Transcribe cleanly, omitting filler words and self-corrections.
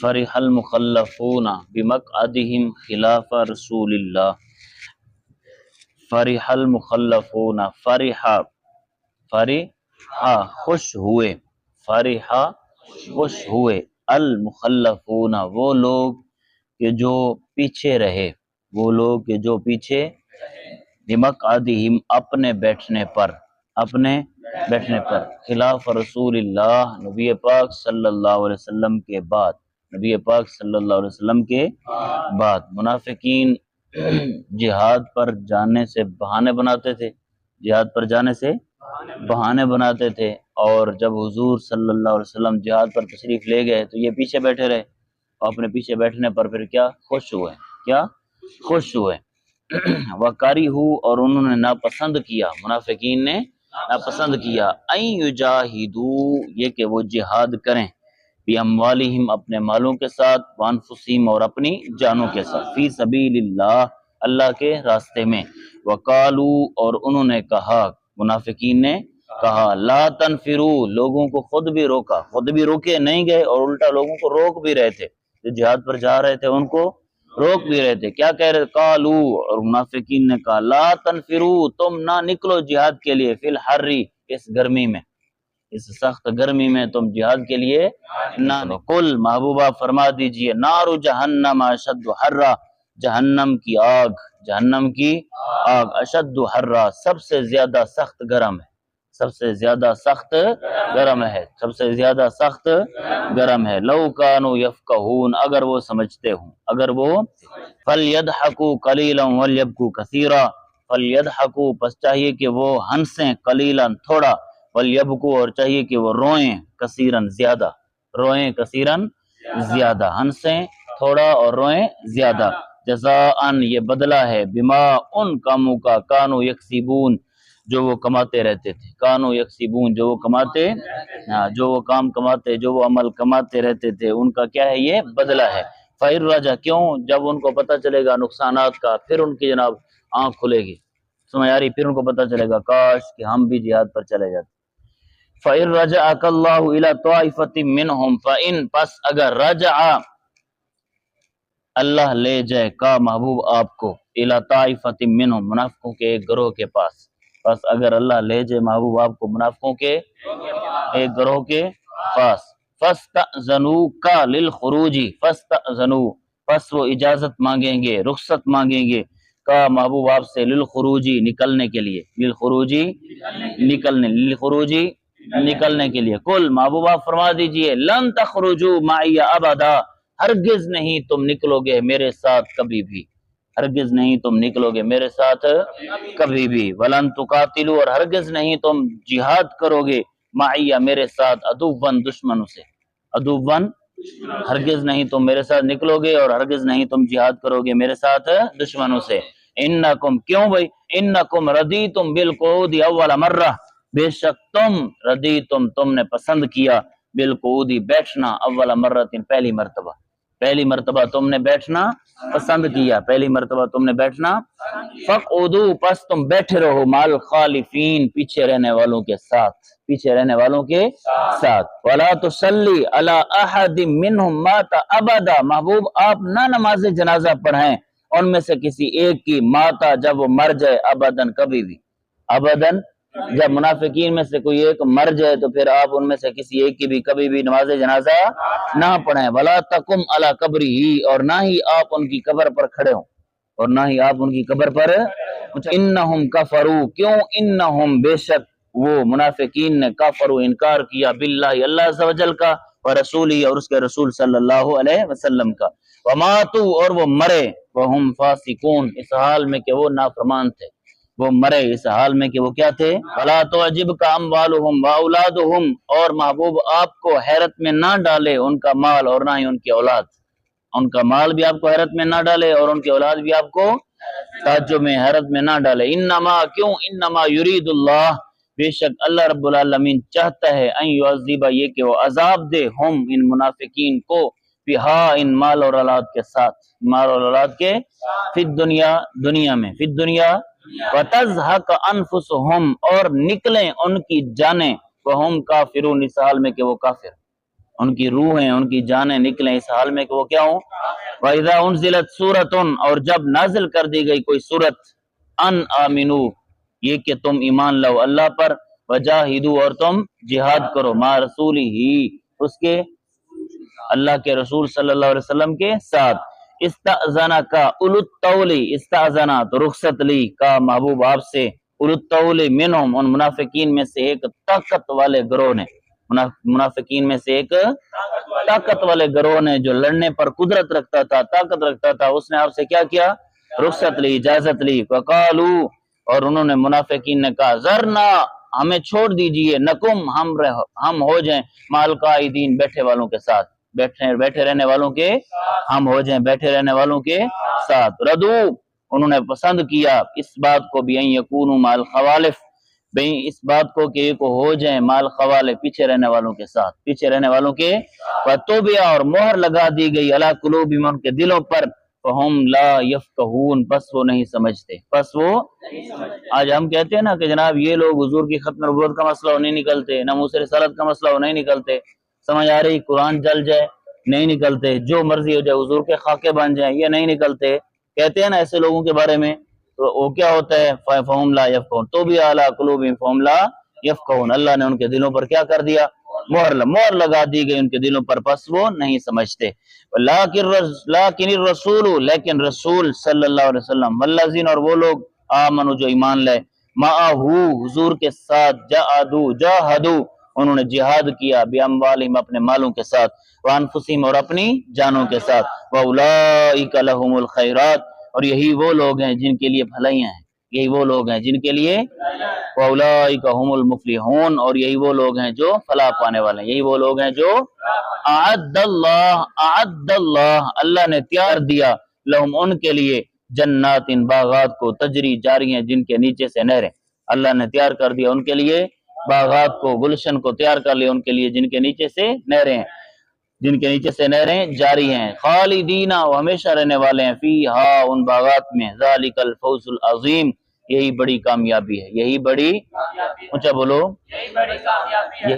فرح المخلفون بمقعدهم خلاف رسول اللہ. فرح المخلفون، فرحا خوش ہوئے، فرحا خوش ہوئے، المخلفون وہ لوگ کہ جو پیچھے رہے، وہ لوگ کہ جو پیچھے، بمقعدہم اپنے بیٹھنے پر، اپنے بیٹھنے پر، خلاف رسول اللہ نبی پاک صلی اللہ علیہ وسلم کے بعد، نبی پاک صلی اللہ علیہ وسلم کے بعد. منافقین جہاد پر جانے سے بہانے بناتے تھے، جہاد پر جانے سے بہانے بناتے تھے، اور جب حضور صلی اللہ علیہ وسلم جہاد پر تشریف لے گئے تو یہ پیچھے بیٹھے رہے، اور اپنے پیچھے بیٹھنے پر پھر کیا خوش ہوئے، کیا خوش ہوئے. وَكَرِهُ اور انہوں نے ناپسند کیا، منافقین نے ناپسند کیا، أَن يُجَاهِدُوا یہ کہ وہ جہاد کریں، بِأَمْوَالِهِمْ اپنے مالوں کے ساتھ، وَأَنفُسِهِمْ اور اپنی جانوں کے ساتھ، فی سبیل اللہ اللہ کے راستے میں. وَقَالُوا اور انہوں نے کہا، منافقین نے کہا، لا تنفروا لوگوں کو خود بھی روکا، خود بھی روکے نہیں گئے اور الٹا لوگوں کو روک بھی رہے تھے، جو جہاد پر جا رہے تھے ان کو روک بھی رہے تھے. کیا کہہ رہے؟ قالو اور منافقین نے کہا، لا تنفروا تم نہ نکلو جہاد کے لیے، فی الحر اس گرمی میں، اس سخت گرمی میں تم جہاد کے لیے نہ نکلو. قل محبوبہ فرما دیجئے، نار جہنم اشد حرا جہنم کی آگ، جہنم کی آگ، اشد حرا سب سے زیادہ سخت گرم ہے، سب سے زیادہ سخت گرم ہے، سب سے زیادہ سخت گرم ہے. لو کانوا یفقہون اگر وہ سمجھتے ہوں، اگر وہ فلیضحکوا قلیلا ولیبکوا کثیرا، فلیضحکوا پس چاہیے کہ وہ ہنسیں، قلیلا تھوڑا، ولیبکوا اور چاہیے کہ وہ روئیں، کثیرا زیادہ، روئیں کثیرا زیادہ، ہنسیں تھوڑا اور روئیں زیادہ. جزاءً یہ بدلہ ہے، بما ان کاموں کا، کانوا یکسبون جو وہ کماتے رہتے تھے، کانوا یکسبون جو وہ کماتے، جو وہ کام کماتے، جو وہ عمل کماتے رہتے تھے، ان کا کیا ہے؟ یہ بدلہ ہے. فَإِن رَجَعَ کیوں جب ان کو پتہ چلے گا نقصانات کا، پھر ان کی جناب آنکھ کھلے گی، سمجھ آ رہی؟ پھر ان کو پتہ چلے گا کاش کہ ہم بھی جہاد پر چلے جاتے. فَإِن رَجَعَكَ اللَّهُ إِلَى طَائِفَةٍ مِّنْهُمْ فَإِن پس اگر رجع اللہ لے جائے کا محبوب آپ کو، الی طائفۃ منہم منافقوں کے ایک گروہ کے پاس، بس اگر اللہ لے جائے محبوب آپ کو منافقوں کے ایک گروہ کے پاس، فاستأذنوک للخروج، فاستأذنوا پس وہ اجازت مانگیں گے، رخصت مانگیں گے، کا محبوب آپ سے، للخروج نکلنے کے لیے، للخروج نکلنے، للخروج نکلنے کے لیے. قل محبوب آپ فرما دیجئے، لن تخرجوا معی ابدا ہرگز نہیں تم نکلو گے میرے ساتھ کبھی بھی، ہرگز نہیں تم نکلو گے میرے ساتھ کبھی بھی. ولن تقاتلوا اور ہرگز نہیں تم جہاد کرو گے، معی میرے ساتھ، عدوًا دشمنوں سے، عدوًا ہرگز نہیں تم میرے ساتھ نکلو گے اور ہرگز نہیں تم جہاد کرو گے میرے ساتھ دشمنوں سے. انکم کیوں بھائی، انکم رضیتم بالقعود اول مرہ بے شک تم رضیتم تم نے پسند کیا، بالقعود بیٹھنا، اول مرۃ پہلی مرتبہ، پہلی مرتبہ تم نے بیٹھنا پسند کیا، پہلی مرتبہ تم نے بیٹھنا. فقعدوا پس تم بیٹھے رہو، مال خالفین پیچھے رہنے والوں کے ساتھ، پیچھے رہنے والوں کے ساتھ. ولا تصلی علی احد منہم مات ابدا محبوب آپ نہ نماز جنازہ پڑھیں ان میں سے کسی ایک کی، ماتا جب وہ مر جائے، ابدن کبھی بھی، ابدن جب منافقین میں سے کوئی ایک مر جائے تو پھر آپ ان میں سے کسی ایک کی بھی کبھی بھی نماز جنازہ نہ پڑھیں. ولا تقم علی قبرہ اور نہ ہی آپ ان کی قبر پر کھڑے ہوں، اور نہ ہی آپ ان کی قبر پر. انہم کفروا کیوں، انہم بے شک وہ منافقین نے، کفروا انکار کیا، باللہ اللہ عز و جل کا، ورسولہ اور اس کے رسول صلی اللہ علیہ وسلم کا. وماتوا اور وہ مرے، وہم فاسقون اس حال میں کہ وہ نافرمان تھے، وہ مرے اس حال میں کہ وہ کیا تھے. ولا تعجبک اموالہم واولادہم اور محبوب آپ کو حیرت میں نہ ڈالے ان کا مال اور نہ ہی ان کی اولاد، ان کا مال بھی آپ کو حیرت میں نہ ڈالے اور ان کی اولاد بھی آپ کو تعجب میں حیرت میں نہ ڈالے. انما کیوں، انما یرید اللہ بے شک اللہ رب العالمین چاہتا ہے، ان یعذب یہ کہ وہ عذاب دے، ہم ان منافقین کو، بہا ان مال اور اولاد کے ساتھ، مال اور اولاد کے، فی الدنیا دنیا میں، فی الدنیا، وتزہق انفسہم اور نکلیں ان کی جانیں، وہم کافرون اس حال میں کہ وہ کافر. ان کی روحیں ان کی جانیں نکلیں اس حال میں کہ وہ کیا ہوں. وَإِذَا أُنزِلَتْ سُورَةٌ اور جب نازل کر دی گئی کوئی سورت ان آمنو یہ کہ تم ایمان لاؤ اللہ پر وجاہدو اور تم جہاد کرو ما رسولی ہی اس کے اللہ کے رسول صلی اللہ علیہ وسلم کے ساتھ. استأذنا کا اولوالطول استأذنا تو رخصت لی کا محبوب آپ سے اولوالطول منہم ان منافقین میں سے ایک طاقت والے گروہ نے منافقین میں سے ایک طاقت والے گروہ نے جو لڑنے پر قدرت رکھتا تھا طاقت رکھتا تھا اس نے آپ سے کیا کیا رخصت لی اجازت لی. وقالو اور انہوں نے منافقین نے کہا ذرنا ہمیں چھوڑ دیجئے نکم ہم ہو جائیں مال قائدین بیٹھے والوں کے ساتھ بیٹھے رہنے والوں کے ہم ہو جائیں بیٹھے رہنے والوں کے ساتھ. ردو انہوں نے پسند کیا اس بات کو بھی یکونوا مال خوالف بھئی اس بات کو کہ ہو جائیں مال خوالف پیچھے رہنے والوں کے ساتھ پیچھے رہنے والوں کے. وَطُبِعَ اور مہر لگا دی گئی عَلَىٰ قُلُوبِهِمْ ان کے دلوں پر فَهُمْ لَا يَفْقَهُونَ بس وہ نہیں سمجھتے بس وہ آج ہم کہتے ہیں نا کہ جناب یہ لوگ حضور کی ختم نبوت کا مسئلہ نہیں نکلتے ناموس رسالت کا مسئلہ نہیں نکلتے سمجھ آ رہی قرآن جل جائے نہیں نکلتے جو مرضی ہو جائے حضور کے خاکے بن جائیں یہ نہیں نکلتے کہتے ہیں نا ایسے لوگوں کے بارے میں تو وہ کیا ہوتا ہے فَهُمْ لَا يَفْقَهُونَ طُبِعَ عَلَىٰ قُلُوبِهِمْ فَهُمْ لَا يَفْقَهُونَ اللہ نے ان کے دلوں پر کیا کر دیا مہر لگا دی گئی ان کے دلوں پر پس وہ نہیں سمجھتے. لیکن الرسول لیکن رسول صلی اللہ علیہ وسلم والذین اور وہ لوگ آمنوا جو ایمان لائے معہو حضور کے ساتھ جاہدو انہوں نے جہاد کیا باموالہم اپنے مالوں کے ساتھ وانفسہم اور اپنی جانوں کے ساتھ واولئک لہم الخیرات اور یہی وہ لوگ ہیں جن کے لیے بھلائیاں ہیں یہی وہ لوگ ہیں جن کے لیے واولئک هم المفلحون اور یہی وہ لوگ ہیں جو فلاح پانے والے ہیں یہی وہ لوگ ہیں جو اعد اللہ اللہ نے تیار دیا لہم ان کے لیے جنات باغات کو تجری جاری ہیں جن کے نیچے سے نہریں اللہ نے تیار کر دیا ان کے لیے باغات کو گلشن کو تیار کر لیا ان کے لیے جن کے نیچے سے نہریں ہیں جن کے نیچے سے نہریں جاری ہیں خالدین وہ ہمیشہ رہنے والے ہیں فیہا ان باغات میں ذالک الفوز العظیم یہی بڑی کامیابی ہے یہی بڑی اونچا بولو